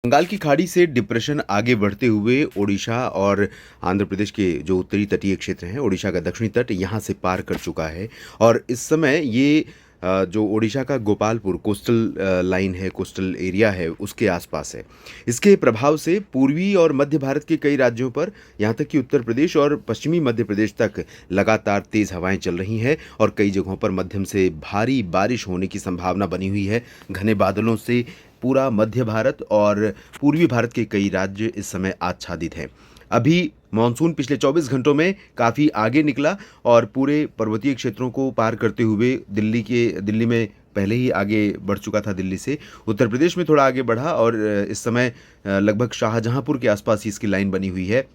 बंगाल की खाड़ी से डिप्रेशन आगे बढ़ते हुए ओडिशा और आंध्र प्रदेश के जो उत्तरी तटीय क्षेत्र हैं, ओडिशा का दक्षिणी तट यहाँ से पार कर चुका है। और इस समय ये जो ओडिशा का गोपालपुर कोस्टल लाइन है, कोस्टल एरिया है, उसके आसपास है। इसके प्रभाव से पूर्वी और मध्य भारत के कई राज्यों पर, यहाँ तक कि उत्तर प्रदेश और पश्चिमी मध्य प्रदेश तक लगातार तेज़ हवाएं चल रही हैं और कई जगहों पर मध्यम से भारी बारिश होने की संभावना बनी हुई है। घने बादलों से पूरा मध्य भारत और पूर्वी भारत के कई राज्य इस समय आच्छादित हैं। अभी मानसून पिछले 24 घंटों में काफ़ी आगे निकला और पूरे पर्वतीय क्षेत्रों को पार करते हुए दिल्ली में पहले ही आगे बढ़ चुका था। दिल्ली से उत्तर प्रदेश में थोड़ा आगे बढ़ा और इस समय लगभग शाहजहांपुर के आसपास ही इसकी लाइन बनी हुई है।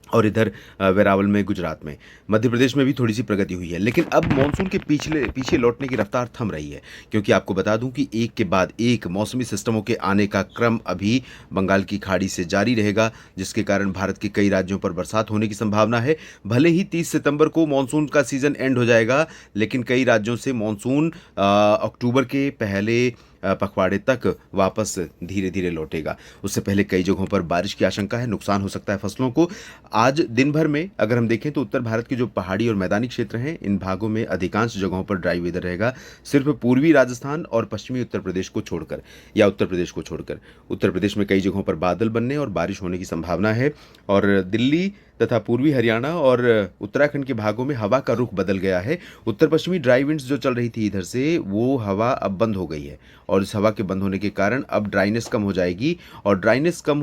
और इधर वेरावल में, गुजरात में, मध्य प्रदेश में भी थोड़ी सी प्रगति हुई है। लेकिन अब मानसून के पीछे लौटने की रफ्तार थम रही है, क्योंकि आपको बता दूं कि एक के बाद एक मौसमी सिस्टमों के आने का क्रम अभी बंगाल की खाड़ी से जारी रहेगा, जिसके कारण भारत के कई राज्यों पर बरसात होने की संभावना है। भले ही 30 सितंबर को मानसून का सीजन एंड हो जाएगा, लेकिन कई राज्यों से मानसून अक्टूबर के पहले पखवाड़े तक वापस धीरे धीरे लौटेगा। उससे पहले कई जगहों पर बारिश की आशंका है, नुकसान हो सकता है फसलों को। आज दिन भर में अगर हम देखें तो उत्तर भारत के जो पहाड़ी और मैदानी क्षेत्र हैं, इन भागों में अधिकांश जगहों पर ड्राई वेदर रहेगा। सिर्फ पूर्वी राजस्थान और पश्चिमी उत्तर प्रदेश को छोड़कर, या उत्तर प्रदेश को छोड़कर, उत्तर प्रदेश में कई जगहों पर बादल बनने और बारिश होने की संभावना है। और दिल्ली तथा पूर्वी हरियाणा और उत्तराखंड के भागों में हवा का रुख बदल गया है। उत्तर पश्चिमी ड्राई विंड्स जो चल रही थी इधर से, वो हवा अब बंद हो गई है और इस हवा के बंद होने के कारण अब ड्राइनेस कम हो जाएगी और ड्राइनेस कम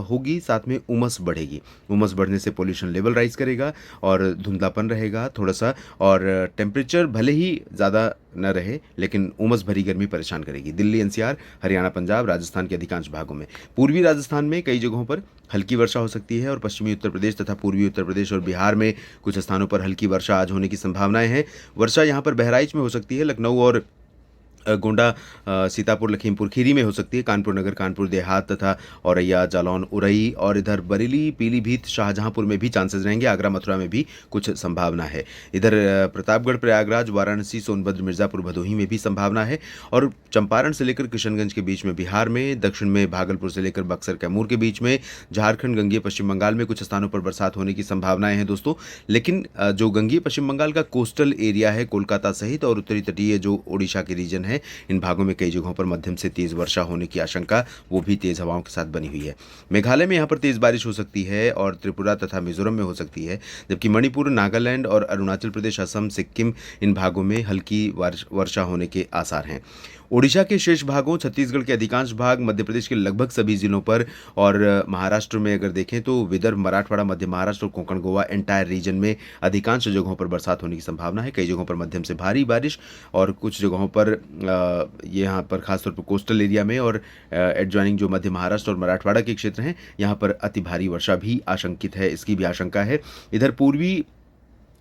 होगी, साथ में उमस बढ़ेगी। उमस बढ़ने से पोल्यूशन लेवल राइज करेगा और धुंधलापन रहेगा थोड़ा सा, और टेम्परेचर भले ही ज़्यादा न रहे लेकिन उमस भरी गर्मी परेशान करेगी। दिल्ली, एनसीआर, हरियाणा, पंजाब, राजस्थान के अधिकांश भागों में, पूर्वी राजस्थान में कई जगहों पर हल्की वर्षा हो सकती है और पश्चिमी उत्तर प्रदेश तथा पूर्वी उत्तर प्रदेश और बिहार में कुछ स्थानों पर हल्की वर्षा आज होने की संभावनाएं हैं। वर्षा यहां पर बहराइच में हो सकती है, लखनऊ और गोंडा, सीतापुर, लखीमपुर खीरी में हो सकती है, कानपुर नगर, कानपुर देहात तथा औरैया, जालौन, उरई और इधर बरेली, पीलीभीत, शाहजहांपुर में भी चांसेस रहेंगे। आगरा, मथुरा में भी कुछ संभावना है। इधर प्रतापगढ़, प्रयागराज, वाराणसी, सोनभद्र, मिर्जापुर, भदोही में भी संभावना है। और चंपारण से लेकर किशनगंज के बीच में बिहार में, दक्षिण में भागलपुर से लेकर बक्सर, कैमूर के बीच में, झारखंड, गंगेय पश्चिम बंगाल में कुछ स्थानों पर बरसात होने की संभावनाएं हैं दोस्तों। लेकिन जो गंगेय पश्चिम बंगाल का कोस्टल एरिया है, कोलकाता सहित और उत्तरी तटीय जो ओडिशा के रीजन है, इन भागों में कई जगहों पर मध्यम से तेज वर्षा होने की आशंका, वो भी तेज हवाओं के साथ बनी हुई है। मेघालय में यहाँ पर तेज बारिश हो सकती है और त्रिपुरा तथा मिजोरम में हो सकती है, जबकि मणिपुर, नागालैंड और अरुणाचल प्रदेश, असम, सिक्किम, इन भागों में हल्की वर्षा होने के आसार हैं। ओडिशा के शेष भागों, छत्तीसगढ़ के अधिकांश भाग, मध्य प्रदेश के लगभग सभी जिलों पर और महाराष्ट्र में अगर देखें तो विदर्भ, मराठवाड़ा, मध्य महाराष्ट्र और कोंकण गोवा, एंटायर रीजन में अधिकांश जगहों पर बरसात होने की संभावना है। कई जगहों पर मध्यम से भारी बारिश और कुछ जगहों पर यहाँ पर खासतौर पर कोस्टल एरिया में और एडजॉइनिंग जो मध्य महाराष्ट्र और मराठवाड़ा के क्षेत्र हैं, यहाँ पर अति भारी वर्षा भी आशंकित है, इसकी भी आशंका है। इधर पूर्वी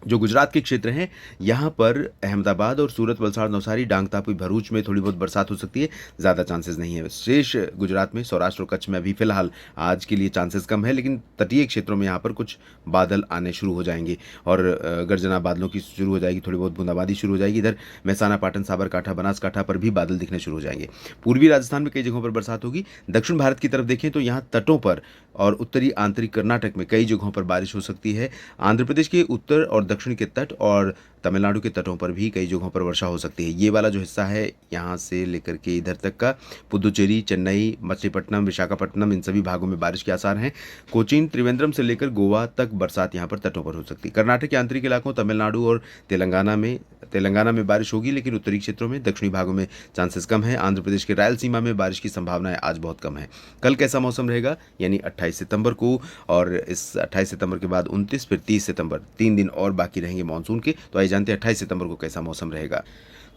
जो गुजरात के क्षेत्र हैं, यहाँ पर अहमदाबाद और सूरत, वलसाड़, नवसारी, डांग, तापी, भरूच में थोड़ी बहुत बरसात हो सकती है, ज़्यादा चांसेस नहीं है। शेष गुजरात में, सौराष्ट्र और कच्छ में अभी फिलहाल आज के लिए चांसेस कम है, लेकिन तटीय क्षेत्रों में यहाँ पर कुछ बादल आने शुरू हो जाएंगे और गर्जना बादलों की शुरू हो जाएगी, थोड़ी बहुत बूंदाबांदी शुरू हो जाएगी। इधर महसाना, पाटन, साबरकांठा, बनासकांठा पर भी बादल दिखने शुरू हो जाएंगे। पूर्वी राजस्थान में कई जगहों पर बरसात होगी। दक्षिण भारत की तरफ देखें तो यहाँ तटों पर और उत्तरी आंतरिक कर्नाटक में कई जगहों पर बारिश हो सकती है। आंध्र प्रदेश के उत्तर और दक्षिण के तट और तमिलनाडु के तटों पर भी कई जगहों पर वर्षा हो सकती है। ये वाला जो हिस्सा है यहाँ से लेकर के इधर तक का, पुदुचेरी, चेन्नई, मछलीपट्टनम, विशाखापट्टनम, इन सभी भागों में बारिश के आसार हैं। कोचीन, त्रिवेंद्रम से लेकर गोवा तक बरसात यहाँ पर तटों पर हो सकती है। कर्नाटक के आंतरिक इलाकों, तमिलनाडु और तेलंगाना में बारिश होगी, लेकिन उत्तरी क्षेत्रों में, दक्षिणी भागों में चांसेस कम है। आंध्र प्रदेश के रायलसीमा में बारिश की संभावनाएं आज बहुत कम है। कल कैसा मौसम रहेगा, यानी 28 सितंबर को, और इस 28 सितंबर के बाद 29, फिर 30 सितंबर, 3 दिन और बाकी रहेंगे मानसून के। तो आइए जानते हैं 28 सितंबर को कैसा मौसम रहेगा।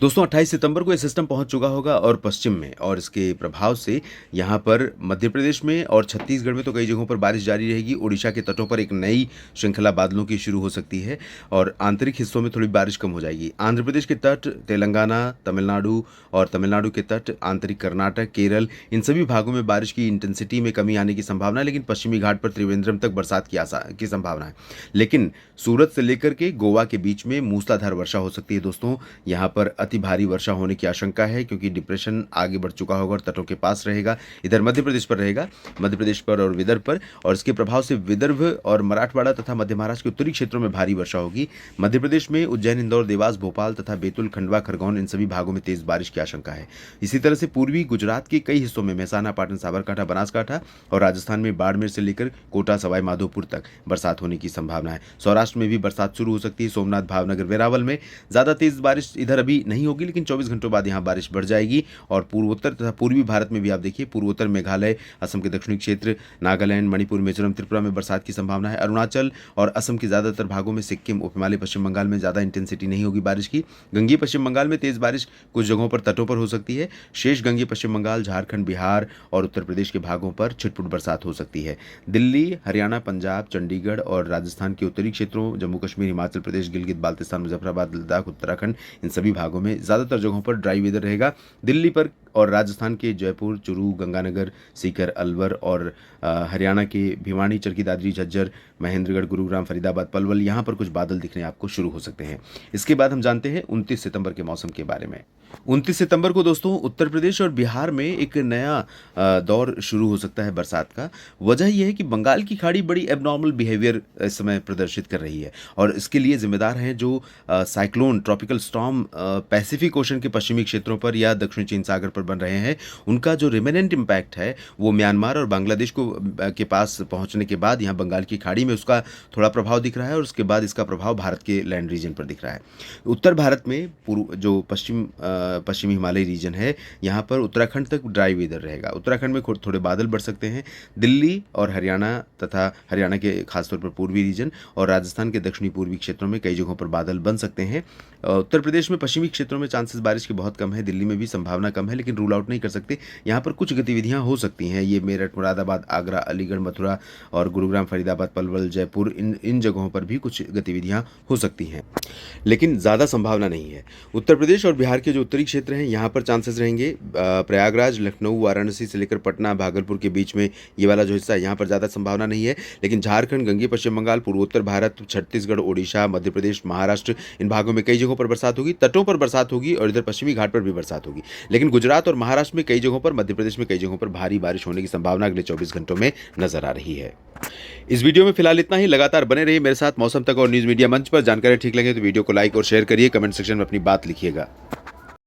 दोस्तों 28 सितंबर को यह सिस्टम पहुंच चुका होगा और पश्चिम में, और इसके प्रभाव से यहाँ पर मध्य प्रदेश में और छत्तीसगढ़ में तो कई जगहों पर बारिश जारी रहेगी। ओडिशा के तटों पर एक नई श्रृंखला बादलों की शुरू हो सकती है और आंतरिक हिस्सों में थोड़ी बारिश कम हो जाएगी। आंध्र प्रदेश के तट, तेलंगाना, तमिलनाडु और तमिलनाडु के तट, आंतरिक कर्नाटक, केरल, इन सभी भागों में बारिश की इंटेंसिटी में कमी आने की संभावना है, लेकिन पश्चिमी घाट पर त्रिवेंद्रम तक बरसात की संभावना है। लेकिन सूरत से लेकर के गोवा के बीच में मूसलाधार वर्षा हो सकती है दोस्तों। यहाँ पर अति भारी वर्षा होने की आशंका है, क्योंकि डिप्रेशन आगे बढ़ चुका होगा और तटों के पास रहेगा। इधर मध्य प्रदेश पर रहेगा, मध्य प्रदेश पर और विदर्भ पर, और इसके प्रभाव से विदर्भ और मराठवाड़ा तथा मध्य महाराष्ट्र के उत्तरी क्षेत्रों में भारी वर्षा होगी। मध्य प्रदेश में उज्जैन, इंदौर, देवास, भोपाल तथा बैतूल, खंडवा, खरगोन, इन सभी भागों में तेज बारिश की आशंका है। इसी तरह से पूर्वी गुजरात के कई हिस्सों में महसाना, पाटन, साबरकांठा, बनासकांठा और राजस्थान में बाड़मेर से लेकर कोटा, सवाई माधोपुर तक बरसात होने की संभावना है। सौराष्ट्र में भी बरसात शुरू हो सकती है। सोमनाथ, भावनगर, वेरावल में ज़्यादा तेज बारिश इधर अभी नहीं होगी, लेकिन 24 घंटों बाद यहाँ बारिश बढ़ जाएगी। और पूर्वोत्तर तथा पूर्वी भारत में भी आप देखिए, पूर्वोत्तर मेघालय, असम के दक्षिणी क्षेत्र, नागालैंड, मणिपुर, मिजोरम, त्रिपुरा में बरसात की संभावना है। अरुणाचल और असम के ज़्यादातर भागों में, सिक्किम, उप हिमालय, पश्चिम बंगाल में ज़्यादा इंटेंसिटी नहीं होगी बारिश की। गंगीय पश्चिम बंगाल में तेज बारिश कुछ जगहों पर तटों पर हो सकती है। शेष गंगीय पश्चिम बंगाल, झारखंड, बिहार और उत्तर प्रदेश के भागों पर छिटपुट बरसात हो सकती है। दिल्ली, हरियाणा, पंजाब, चंडीगढ़ और राजस्थान के उत्तरी क्षेत्रों, जम्मू कश्मीर, हिमाचल प्रदेश, गिलगित बाल्टिस्तान, मुजफ्फराबाद, लद्दाख, उत्तराखंड, इन सभी भागों में ज़्यादातर जगहों पर ड्राई वेदर रहेगा। दिल्ली पर और राजस्थान के जयपुर, चुरू, गंगानगर, सीकर, अलवर और हरियाणा के भिवानी, चरखी दादरी, झज्जर, महेंद्रगढ़, गुरुग्राम, फरीदाबाद, पलवल, यहाँ पर कुछ बादल दिखने आपको शुरू हो सकते हैं। इसके बाद हम जानते हैं 29 सितंबर के मौसम के बारे में। 29 सितंबर को दोस्तों उत्तर प्रदेश और बिहार में एक नया दौर शुरू हो सकता है बरसात का। वजह यह है कि बंगाल की खाड़ी बड़ी एबनॉर्मल बिहेवियर इस समय प्रदर्शित कर रही है, और इसके लिए जिम्मेदार हैं जो cyclone, tropical storm Pacific ocean के पश्चिमी क्षेत्रों पर या दक्षिण चीन सागर पर बन रहे हैं। उनका जो रिमेनेंट इम्पैक्ट है वो म्यांमार और बांग्लादेश को के पास पहुंचने के बाद यहाँ बंगाल की खाड़ी में उसका थोड़ा प्रभाव दिख रहा है, और उसके बाद इसका प्रभाव भारत के लैंड रीजन पर दिख रहा है। उत्तर भारत में जो पश्चिमी हिमालय रीजन है, यहाँ पर उत्तराखंड तक ड्राई वेदर रहेगा। उत्तराखंड में थोड़े बादल बढ़ सकते हैं। दिल्ली और हरियाणा तथा हरियाणा के खासतौर पर पूर्वी रीजन और राजस्थान के दक्षिणी पूर्वी क्षेत्रों में कई जगहों पर बादल बन सकते हैं। उत्तर प्रदेश में पश्चिमी क्षेत्रों में चांसेस बारिश के बहुत कम है। दिल्ली में भी संभावना कम है, लेकिन रूल आउट नहीं कर सकते। यहाँ पर कुछ गतिविधियाँ हो सकती हैं। ये मेरठ, मुरादाबाद, आगरा, अलीगढ़, मथुरा और गुरुग्राम, फरीदाबाद, पलवल, जयपुर, इन जगहों पर भी कुछ गतिविधियाँ हो सकती हैं, लेकिन ज़्यादा संभावना नहीं है। उत्तर प्रदेश और बिहार के जो उत्तरी क्षेत्र हैं, यहाँ पर चांसेस रहेंगे। प्रयागराज, लखनऊ, वाराणसी से लेकर पटना, भागलपुर के बीच में ये वाला जो हिस्सा है, यहाँ पर ज़्यादा संभावना नहीं है। लेकिन झारखंड, गंगीय पश्चिम बंगाल, पूर्वोत्तर भारत, छत्तीसगढ़, ओडिशा, मध्य प्रदेश, महाराष्ट्र, इन भागों में कई जगहों पर बरसात होगी। तटों पर बरसात होगी और इधर पश्चिमी घाट पर भी बरसात होगी। लेकिन गुजरात और महाराष्ट्र में कई जगहों पर, मध्य प्रदेश में कई जगहों पर भारी बारिश होने की संभावना अगले 24 घंटों में नजर आ रही है। इस वीडियो में फिलहाल इतना ही। लगातार बने रहिए मेरे साथ मौसम तक और न्यूज़ मीडिया मंच पर। जानकारी ठीक लगे तो वीडियो को लाइक और शेयर करिए। कमेंट सेक्शन में अपनी बात लिखिएगा।